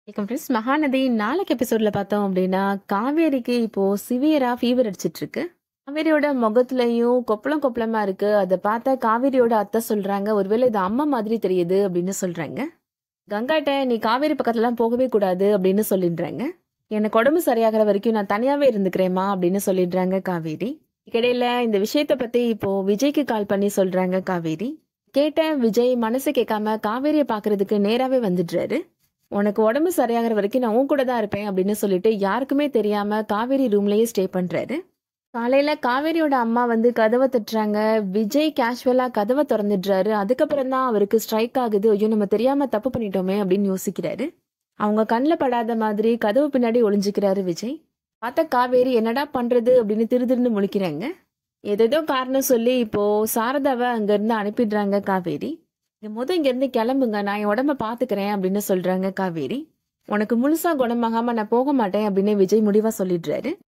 Welcome friends. Mahanadi நாளைக்கு எபிசோட்ல பார்த்தோம் அப்படின்னா, காவேரிக்கு இப்போ சிவியரா ஃபீவர் அடிச்சிட்டு இருக்கு. காவேரியோட முகத்துலயும் கொப்பளம் கொப்பளமா இருக்கு. அத பார்த்தா காவேரியோட அத்தை சொல்றாங்க, ஒருவேளை இது அம்மா மாதிரி தெரியுது அப்படின்னு சொல்றாங்க. கங்காட்ட நீ காவேரி பக்கத்துலலாம் போகவே கூடாது அப்படின்னு சொல்லிடுறாங்க. எனக்கு உடம்பு சரியாகிற வரைக்கும் நான் தனியாவே இருந்துக்கிறேம்மா அப்படின்னு சொல்லிடுறாங்க காவேரி. இடையில இந்த விஷயத்த பத்தி இப்போ விஜய்க்கு கால் பண்ணி சொல்றாங்க காவேரி. கேட்ட விஜய் மனசு கேட்காம காவேரியை பாக்குறதுக்கு நேராவே வந்துடுறாரு. உனக்கு உடம்பு சரியாகிற வரைக்கும் நான் உன் கூட தான் இருப்பேன் அப்படின்னு சொல்லிட்டு யாருக்குமே தெரியாம காவேரி ரூம்லயே ஸ்டே பண்றாரு. காலையில காவேரியோட அம்மா வந்து கதவை தட்டுறாங்க. விஜய் கேஷுவலா கதவை திறந்துடுறாரு. அதுக்கப்புறம் தான் அவருக்கு ஸ்ட்ரைக் ஆகுது. ஐயோ, நம்ம தெரியாம தப்பு பண்ணிட்டோமே அப்படின்னு யோசிக்கிறாரு. அவங்க கண்ணில் படாத மாதிரி கதவு பின்னாடி ஒளிஞ்சுக்கிறாரு விஜய். பார்த்த காவேரி என்னடா பண்றது அப்படின்னு திருதிருன்னு முழிக்கிறாங்க. ஏதேதோ காரணம் சொல்லி இப்போ சாரதாவை அங்க இருந்து அனுப்பிடுறாங்க காவேரி. இங்க இருந்து கிளம்புங்க, நான் என் உடம்ப பாத்துக்கிறேன் அப்படின்னு சொல்றாங்க காவேரி. உனக்கு முழுசா குணமாகாம நான் போக மாட்டேன் அப்படின்னு விஜய் முடிவா சொல்லிடுறாரு.